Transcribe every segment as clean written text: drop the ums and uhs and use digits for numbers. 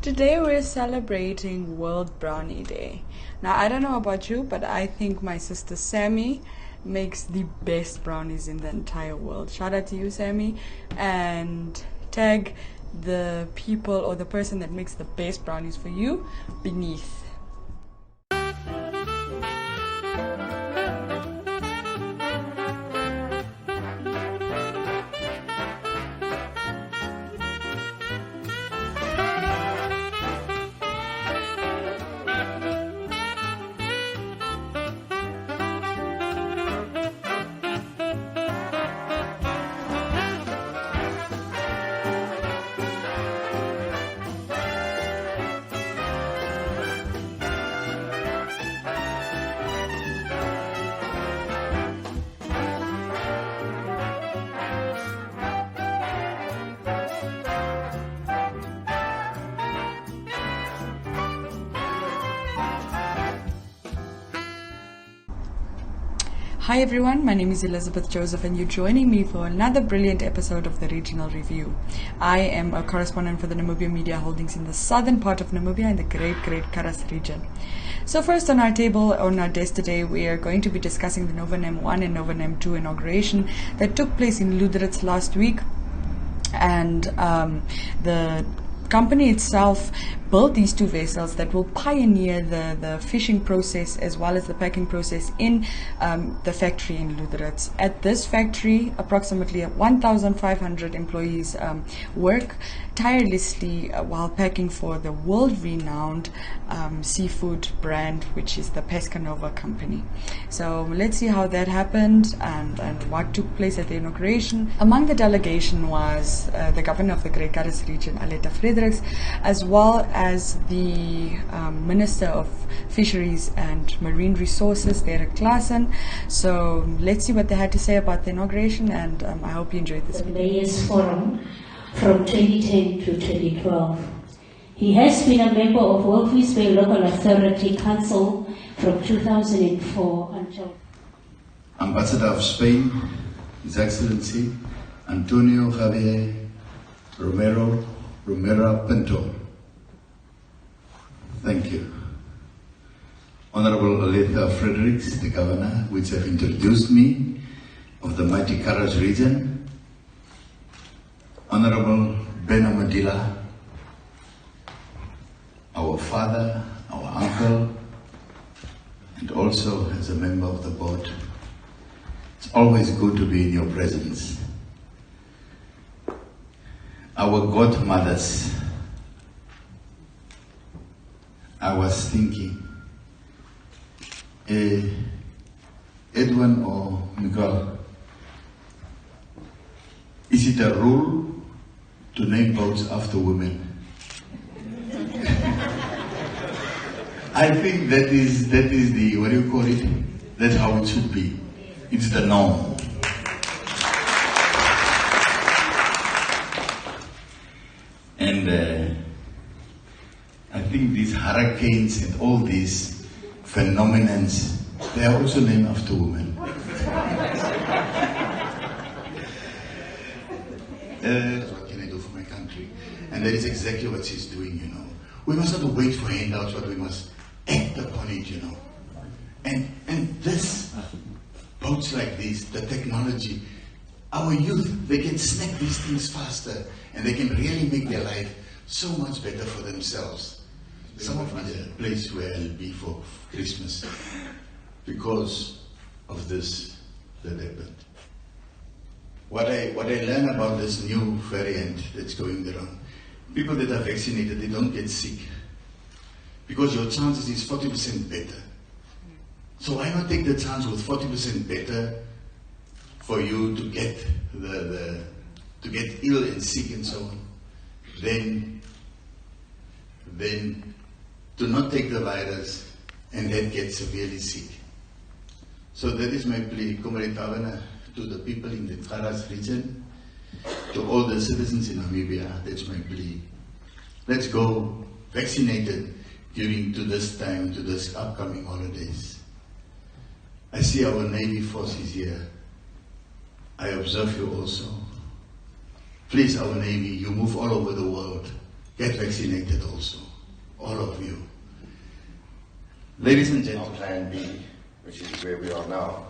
Today we're celebrating World Brownie Day. Now, I don't know about you, but I think my sister Sammy makes the best brownies in the entire world. Shout out to you, Sammy, and tag the people or the person that makes the best brownies for you beneath. Hi everyone, my name is Elizabeth Joseph and you're joining me for another brilliant episode of the Regional Review. I am a correspondent for the Namibia Media Holdings in the southern part of Namibia in the Great Karas region. So first on our table, on our desk today, we are going to be discussing the Novanem 1 and Novanem 2 inauguration that took place in Lüderitz last week. And the company itself built these two vessels that will pioneer the fishing process as well as the packing process in the factory in Lüderitz. At this factory, approximately 1,500 employees work tirelessly while packing for the world-renowned seafood brand, which is the Pesca Nova company. So let's see how that happened and what took place at the inauguration. Among the delegation was the governor of the Great Karas region, Aletta Fredericks, as well as the Minister of Fisheries and Marine Resources, Derek Claassen. So let's see what they had to say about the inauguration, and I hope you enjoyed this video. Mayors Forum from 2010 to 2012. He has been a member of Walvis Bay Local Authority Council from 2004 until... Ambassador of Spain, His Excellency Antonio Javier Romero Pinto. Thank you. Honorable Aletta Fredericks, the Governor, which have introduced me of the mighty Karas region. Honorable Bena Madila, our father, our uncle, and also as a member of the board. It's always good to be in your presence. Our godmothers, I was thinking, Edwin or Miguel, is it a rule to name boats after women? I think that is the, what do you call it? That's how it should be. It's the norm. And I think these hurricanes and all these phenomena, they are also named after women. What can I do for my country? And that is exactly what she's doing, you know. We must not wait for handouts, but we must act upon it, you know. And this, boats like this, the technology, our youth, they can snack these things faster and they can really make their life so much better for themselves. Some of the place where I'll be for Christmas because of this that happened. What I learned about this new variant that's going around, people that are vaccinated, they don't get sick because your chances is 40% better. So why not take the chance with 40% better for you to get to get ill and sick and so on, then to not take the virus and then get severely sick. So that is my plea, Comrade Governor, to the people in the Karas region, to all the citizens in Namibia. That's my plea. Let's go vaccinated to this time, to this upcoming holidays. I see our Navy forces here. I observe you also. Please, our Navy, you move all over the world. get vaccinated also, all of you. Ladies and gentlemen, Plan B, which is where we are now.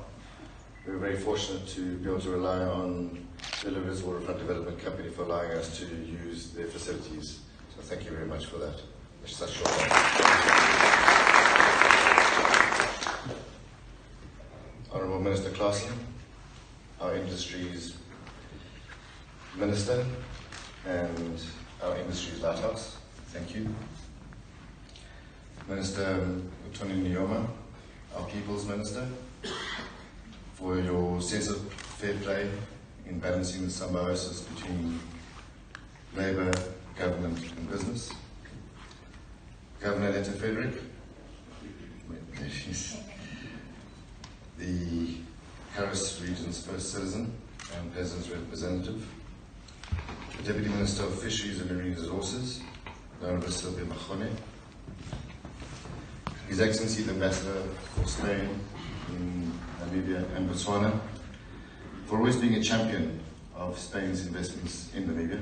We're very fortunate to be able to rely on the Lüderitz Waterfront Development Company for allowing us to use their facilities. So thank you very much for that. It's such short time. Honourable Minister Claassen, our Industries Minister, and our Industries Lighthouse, thank you. Minister Tony Nyoma, our People's Minister, for your sense of fair play in balancing the symbiosis between labour, government and business. Governor Letta Frederick, there she is, the Harris Region's first citizen and President's representative, the Deputy Minister of Fisheries and Marine Resources, the Honourable Sylvia Machone, His Excellency the Ambassador for Spain in Namibia and Botswana, for always being a champion of Spain's investments in Namibia.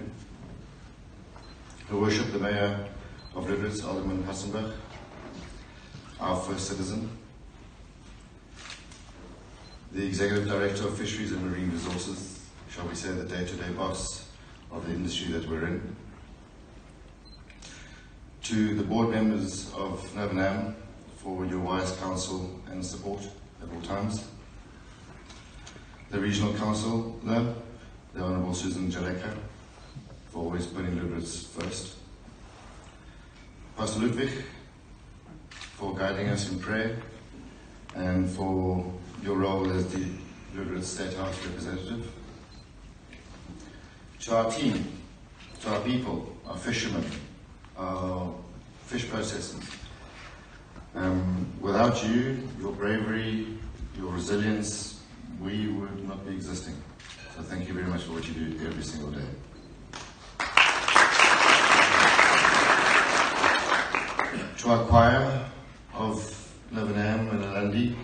Her Worship the Mayor of Lüderitz, Alderman Hassenbach, our first citizen, the Executive Director of Fisheries and Marine Resources, shall we say the day-to-day boss of the industry that we're in, to the board members of Novenam for your wise counsel and support at all times, the Regional Council, the Honourable Susan Jaleka, for always putting Lüderitz first, Pastor Ludwig, for guiding us in prayer, and for your role as the Lüderitz State House representative, to our team, to our people, our fishermen, our fish processors. Without you, your bravery, your resilience, we would not be existing. So thank you very much for what you do every single day. To our choir of Novenam and Alandi,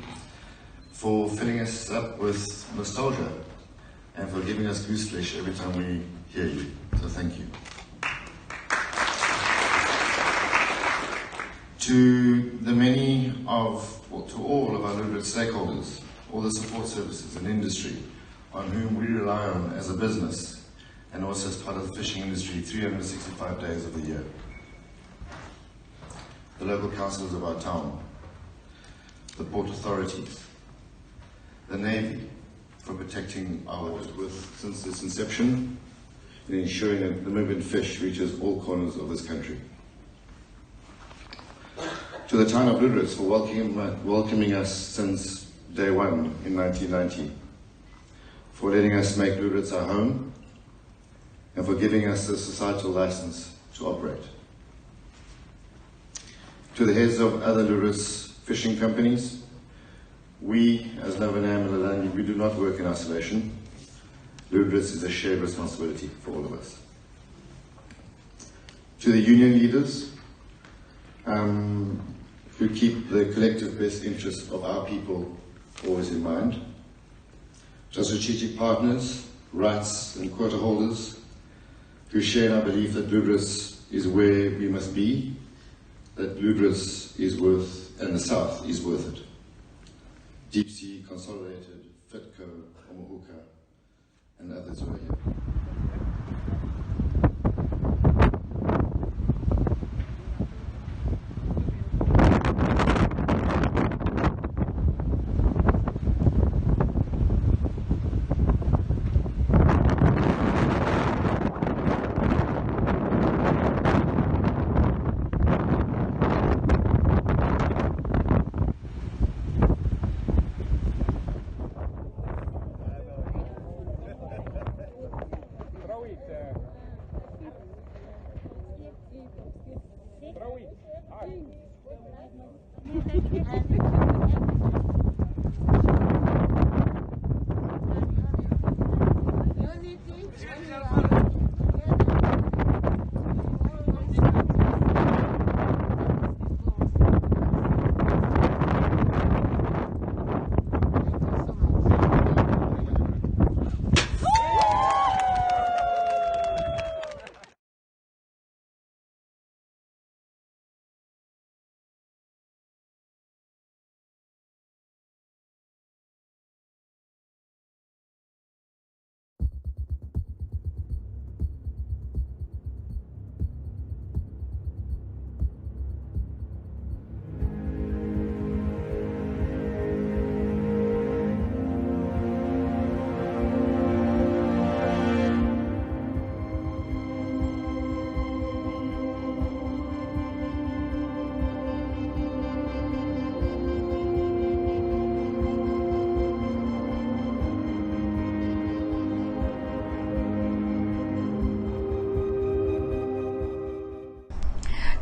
for filling us up with nostalgia and for giving us goose flesh every time we hear you. So thank you. To the many of, well, to all of our Lüderitz stakeholders, all the support services and industry on whom we rely on as a business and also as part of the fishing industry 365 days of the year. The local councillors of our town, the port authorities, the Navy for protecting our with since its inception and ensuring that the Namibian fish reaches all corners of this country. To the town of Lüderitz for welcoming us since day one in 1990, for letting us make Lüderitz our home, and for giving us the societal license to operate. To the heads of other Lüderitz fishing companies, we, as Novenam and Alandi, we do not work in isolation. Lüderitz is a shared responsibility for all of us. To the union leaders, who keep the collective best interests of our people always in mind. To our strategic partners, rights and quota holders, who share our belief that Lüderitz is where we must be, that Lüderitz is worth, and the South is worth it. Deep Sea, Consolidated, Fitco, Omahuka, and others who are here.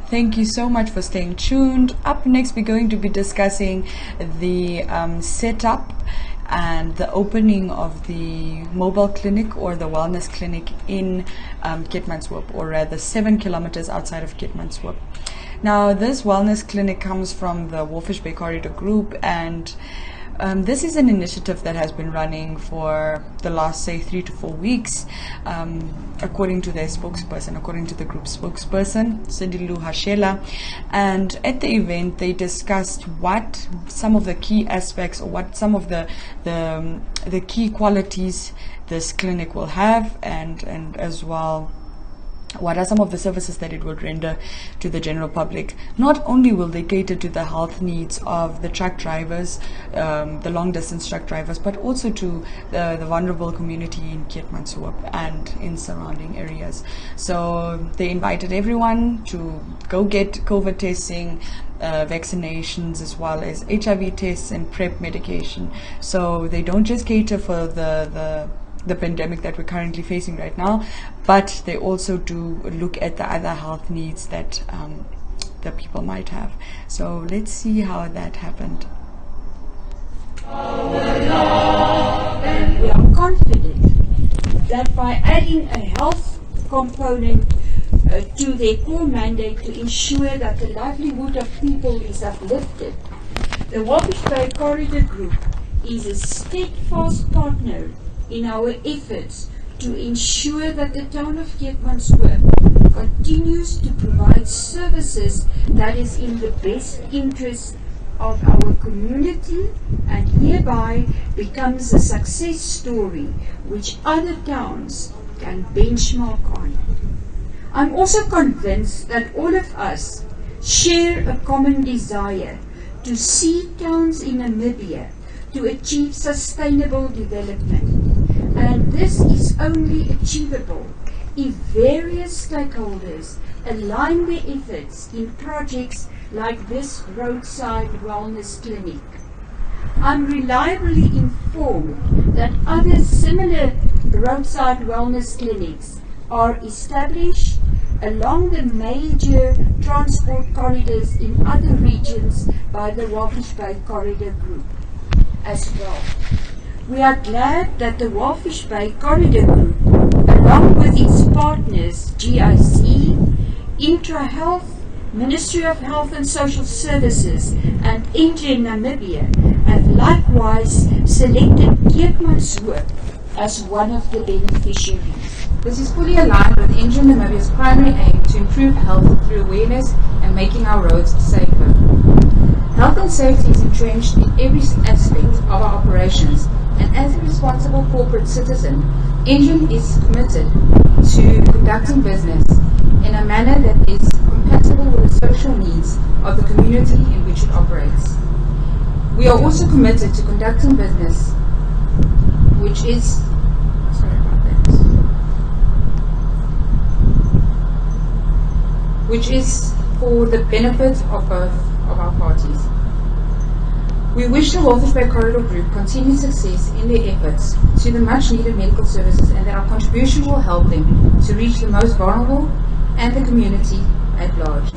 Thank you so much for staying tuned. Up next, we're going to be discussing the setup and the opening of the mobile clinic or the wellness clinic in Keetmanshoop, or rather 7 kilometers outside of Keetmanshoop. Now, this wellness clinic comes from the Walfish Bay Corridor Group, and this is an initiative that has been running for the last, say, 3 to 4 weeks, according to their spokesperson, according to the group spokesperson, Sidilu Hashela. And at the event, they discussed what some of the key aspects, or what some of the key qualities this clinic will have, and as well, what are some of the services that it would render to the general public. Not only will they cater to the health needs of the truck drivers, the long distance truck drivers, but also to the vulnerable community in Keetmanshoop and in surrounding areas. So they invited everyone to go get COVID testing, vaccinations, as well as HIV tests and PrEP medication. So they don't just cater for the pandemic that we're currently facing right now, but they also do look at the other health needs that the people might have. So let's see how that happened. We are confident that by adding a health component to their core mandate to ensure that the livelihood of people is uplifted, the Walfish Bay Corridor Group is a steadfast partner in our efforts to ensure that the town of Keetmanshoop continues to provide services that is in the best interest of our community, and hereby becomes a success story which other towns can benchmark on. I'm also convinced that all of us share a common desire to see towns in Namibia to achieve sustainable development. And this is only achievable if various stakeholders align their efforts in projects like this roadside wellness clinic. I'm reliably informed that other similar roadside wellness clinics are established along the major transport corridors in other regions by the Walfish Bay Corridor Group as well. We are glad that the Walfish Bay Corridor Group, along with its partners GIC, IntraHealth, Ministry of Health and Social Services, and Engen Namibia, have likewise selected Keetmanshoop as one of the beneficiaries. This is fully aligned with Engen Namibia's primary aim to improve health through awareness and making our roads safer. Health and safety is entrenched in every aspect of our operations, and as a responsible corporate citizen, Engen is committed to conducting business in a manner that is compatible with the social needs of the community in which it operates. We are also committed to conducting business which is for the benefit of both of our parties. We wish the Walfish Bay Corridor Group continued success in their efforts to the much needed medical services, and that our contribution will help them to reach the most vulnerable and the community at large.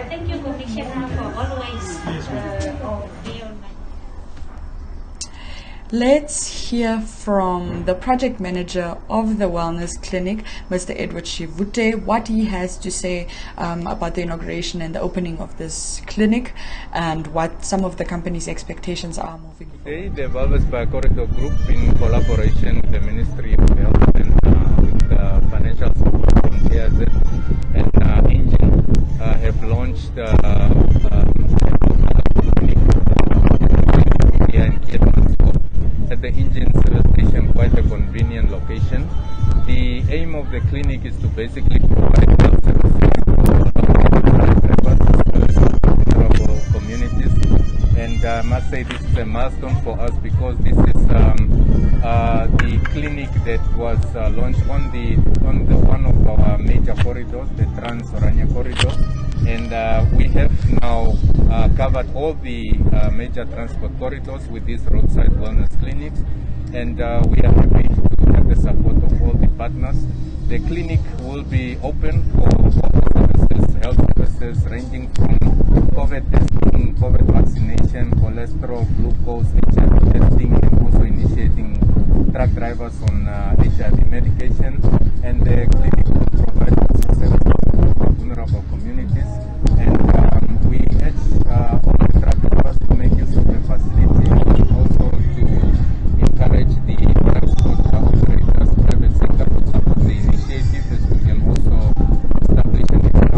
Thank you, Commissioner, for always being on my. Let's hear from the project manager of the wellness clinic, Mr. Edward Shivute, what he has to say about the inauguration and the opening of this clinic, and what some of the company's expectations are moving forward. Today, the Walfish Bay Corridor Group, in collaboration with the Ministry of Health and with financial support from DRZ and Engen, have launched here in Keetmanshoop at the Engen service station, quite a convenient location. the aim of the clinic is to basically provide health services for vulnerable communities. And I must say this is a milestone for us because this is the clinic that was launched on the one of our major corridors, the Trans-Orania corridor, and we have now covered all the major transport corridors with these roadside wellness clinics, and we are happy to have the support of all the partners. The clinic will be open for all services, health services ranging from COVID testing, COVID vaccination, cholesterol, glucose, HIV testing, and also initiating truck drivers on HIV medication. And the clinic will provide services for vulnerable communities. And we urge all the truck drivers to make use of the facility, and also to encourage the transport operators, private sector, to support the initiative, as we can also establish and expand.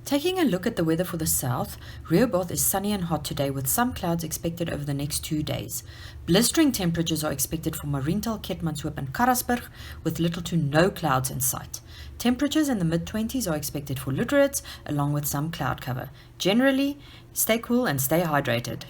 Taking a look at the weather for the south, Rehoboth is sunny and hot today with some clouds expected over the next 2 days. Blistering temperatures are expected for Mariental, Keetmanshoop and Karasburg with little to no clouds in sight. Temperatures in the mid-20s are expected for Lüderitz along with some cloud cover. Generally, stay cool and stay hydrated.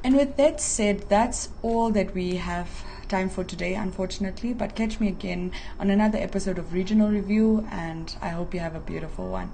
And with that said, that's all that we have time for today, unfortunately. But catch me again on another episode of Regional Review, and I hope you have a beautiful one.